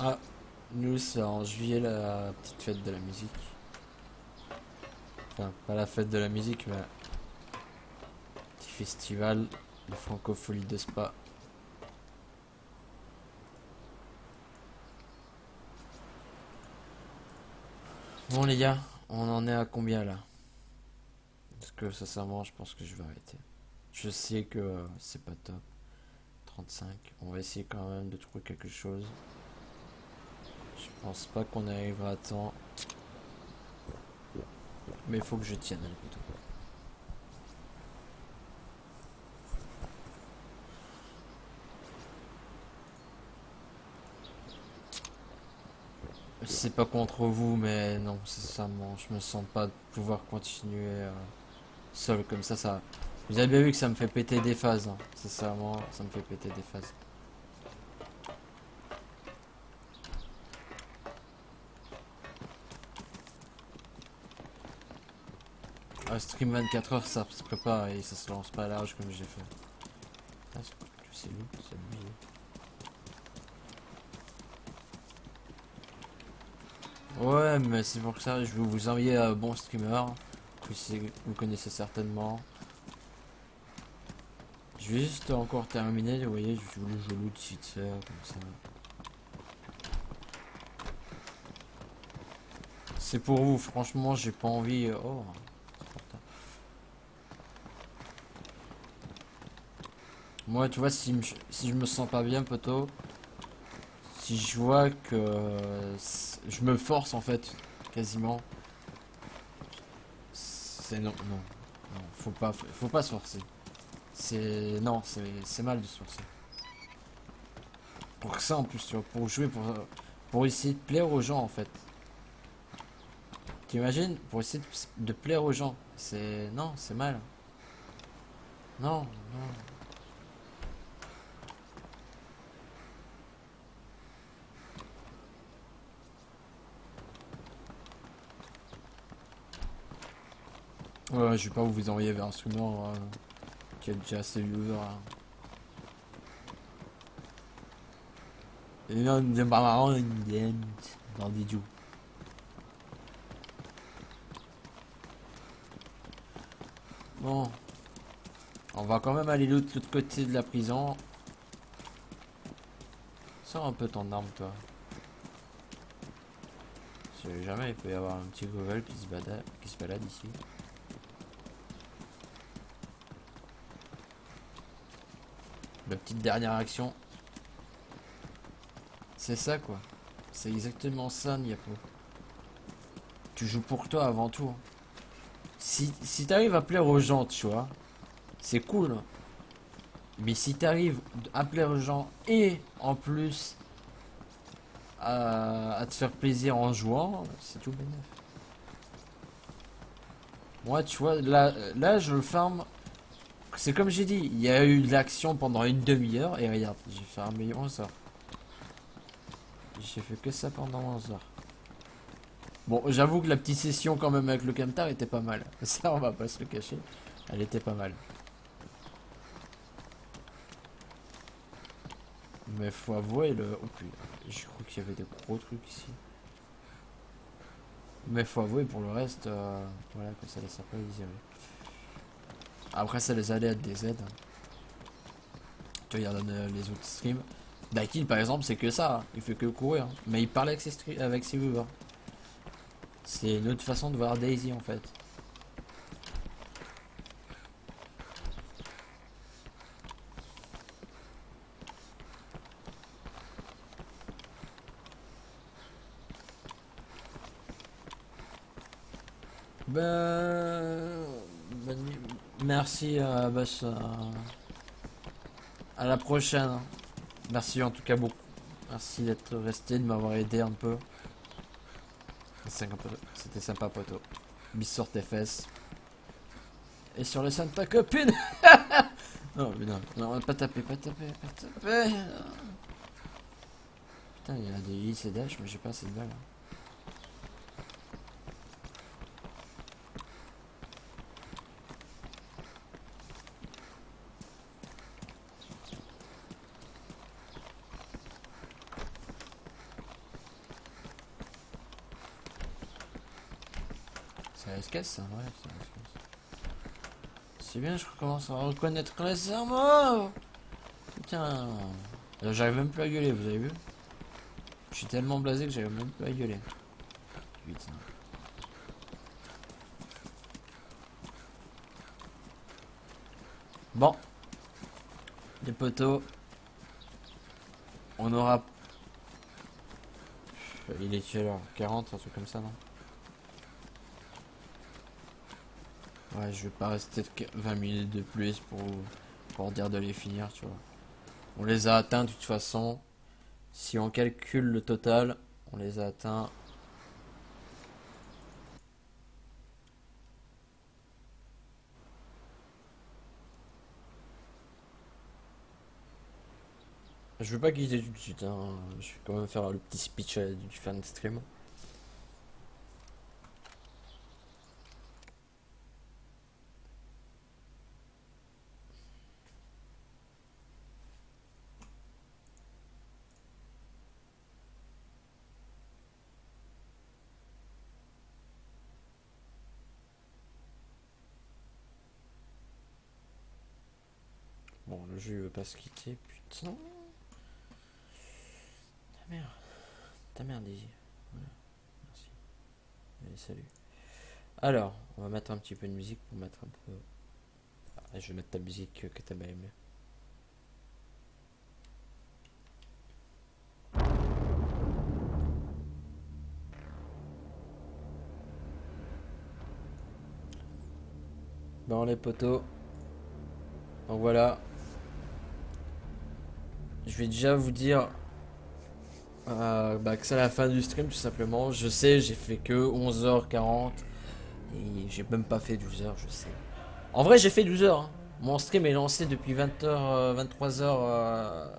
Ah, nous c'est en juillet la petite fête de la musique. Enfin, pas la fête de la musique, mais petit festival, le Francofolie de Spa. Bon les gars, on en est à combien là? Parce que sincèrement, je pense que je vais arrêter. Je sais que c'est pas top. 35. On va essayer quand même de trouver quelque chose. Je pense pas qu'on arrivera à temps, mais il faut que je tienne le couteau. C'est pas contre vous, mais non, sincèrement, je me sens pas de pouvoir continuer seul comme ça. Vous avez bien vu que ça me fait péter des phases, hein. Sincèrement, ça me fait péter des phases. Un stream 24 heures, ça se prépare et ça se lance pas à large comme j'ai fait. Ah, c'est lui, c'est lui. Ouais, mais c'est pour ça, je vais vous envoyer un bon streamer. Vous connaissez certainement. Je vais juste encore terminer, vous voyez, je loot vite fait, comme ça. C'est pour vous, franchement, j'ai pas envie. Oh, moi, tu vois, si je me sens pas bien, poteau, si je vois que je me force en fait, quasiment, c'est non, non, non, faut pas se forcer. C'est non, c'est mal de se forcer. Pour ça en plus, tu vois, pour jouer, pour essayer de plaire aux gens en fait. T'imagines, pour essayer de plaire aux gens, c'est non, c'est mal. Non, non. Ouais, je vais pas vous envoyer vers un streamer qui a déjà assez de viewers, hein. Et non, de marrant, dans des dieux. Bon, on va quand même aller de l'autre côté de la prison. Sors un peu ton arme, toi. Si jamais il peut y avoir un petit Google qui se balade ici. La petite dernière action, c'est ça quoi. C'est exactement ça, Niapo. Tu joues pour toi avant tout, hein. Si t'arrives à plaire aux gens, tu vois, c'est cool, hein. Mais si t'arrives à plaire aux gens et en plus à te faire plaisir en jouant, c'est tout bénef. Moi, tu vois, là je le farm. C'est comme j'ai dit, il y a eu de l'action pendant une demi-heure et regarde, j'ai farmé 11 heures. J'ai fait que ça pendant 11 heures. Bon, j'avoue que la petite session quand même avec le camtar était pas mal. Ça, on va pas se le cacher. Elle était pas mal. Mais faut avouer le... Oh putain, je crois qu'il y avait des gros trucs ici. Mais faut avouer pour le reste, voilà que ça laisse un peu désirer. Après, ça les allait être des aides, hein. Tu regardes les autres streams. Dakil par exemple, c'est que ça, hein. Il fait que courir, hein. Mais il parle avec ses viewers. C'est une autre façon de voir Daisy en fait. Ben, ben, merci Boss, à la prochaine, hein. Merci en tout cas beaucoup. Merci d'être resté, de m'avoir aidé un peu. C'était sympa, poteau. Bis sur tes fesses. Et sur le sein de ta copine. Non, mais non, non, pas taper, pas taper, pas taper. Putain, il y a des hits et dash, mais j'ai pas assez de balles, hein. C'est la SKS ça, ouais, c'est la SKS. C'est bien, je recommence à reconnaître les serments. Putain. J'arrive même plus à gueuler, vous avez vu? Je suis tellement blasé que j'arrive même plus à gueuler. Putain. Bon. Les poteaux. On aura... Il est quelle heure? 40, un truc comme ça, non? Ouais, je vais pas rester 20 minutes de plus pour dire de les finir, tu vois. On les a atteints de toute façon. Si on calcule le total, on les a atteints. Je veux pas quitter tout de suite, hein. Je vais quand même faire le petit speech du fan stream. Bon, le jeu il veut pas se quitter, putain. Ta merde. Ta merde, Daisy. Voilà, merci. Allez, salut. Alors, on va mettre un petit peu de musique pour mettre un peu... Ah, je vais mettre ta musique que t'as bien aimé. Bon, les poteaux. Donc voilà. Je vais déjà vous dire que c'est la fin du stream tout simplement. Je sais, j'ai fait que 11h40 et j'ai même pas fait 12h, je sais. En vrai, j'ai fait 12h. Hein. Mon stream est lancé depuis 20h, 23h,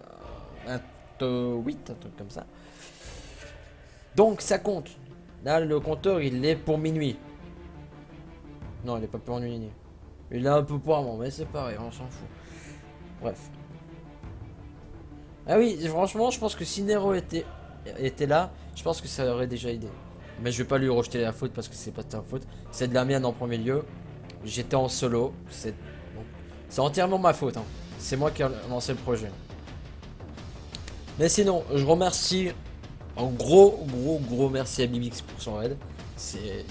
28, un truc comme ça. Donc ça compte. Là, le compteur, il est pour minuit. Non, il est pas pour minuit. Il est un peu pour avant, mais c'est pareil, on s'en fout. Bref. Ah oui, franchement, je pense que si Nero était là, je pense que ça aurait déjà aidé. Mais je vais pas lui rejeter la faute parce que c'est pas de sa faute. C'est de la mienne en premier lieu. J'étais en solo. C'est entièrement ma faute. Hein. C'est moi qui ai lancé le projet. Mais sinon, je remercie. Un gros merci à Bibix pour son aide. C'est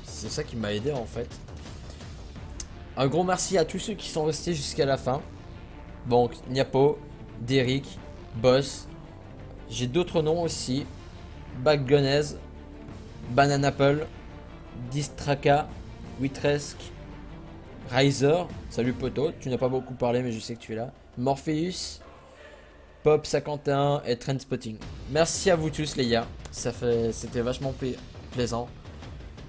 ça qui m'a aidé en fait. Un gros merci à tous ceux qui sont restés jusqu'à la fin. Donc, Niapo, Derrick, Boss. J'ai d'autres noms aussi. Backgunnez, Bananapple, Distraka, Witresk, Riser. Salut poto, tu n'as pas beaucoup parlé mais je sais que tu es là. Morpheus, Pop51 et Trendspotting. Merci à vous tous les gars. C'était vachement plaisant.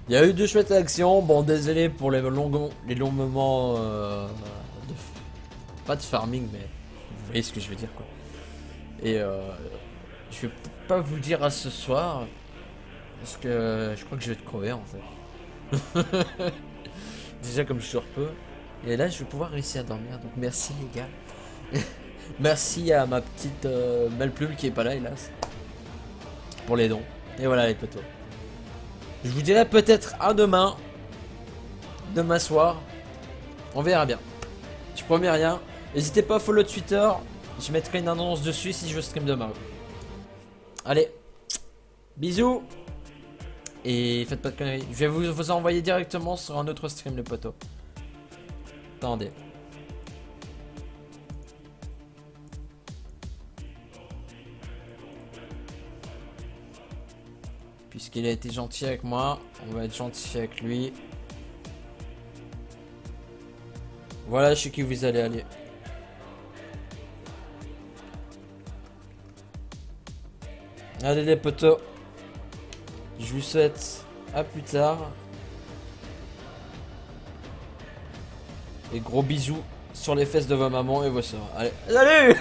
Il y a eu de chouettes actions. Bon, désolé pour les longs moments pas de farming, mais vous voyez ce que je veux dire quoi. Et je vais peut-être pas vous dire à ce soir parce que je crois que je vais te crever en fait. Déjà comme je sors peu. Et là, je vais pouvoir réussir à dormir. Donc merci les gars. Merci à ma petite belle plume qui est pas là hélas pour les dons. Et voilà les potos. Je vous dirai peut-être à demain. Demain soir. On verra bien. Je promets rien. N'hésitez pas à follow Twitter. Je mettrai une annonce dessus si je stream demain. Allez. Bisous. Et faites pas de conneries. Je vais vous envoyer directement sur un autre stream les potos. Attendez. Puisqu'il a été gentil avec moi, on va être gentil avec lui. Voilà chez qui vous allez aller. Allez les potos. Je vous souhaite à plus tard. Et gros bisous sur les fesses de vos mamans et vos soeurs. Allez, salut.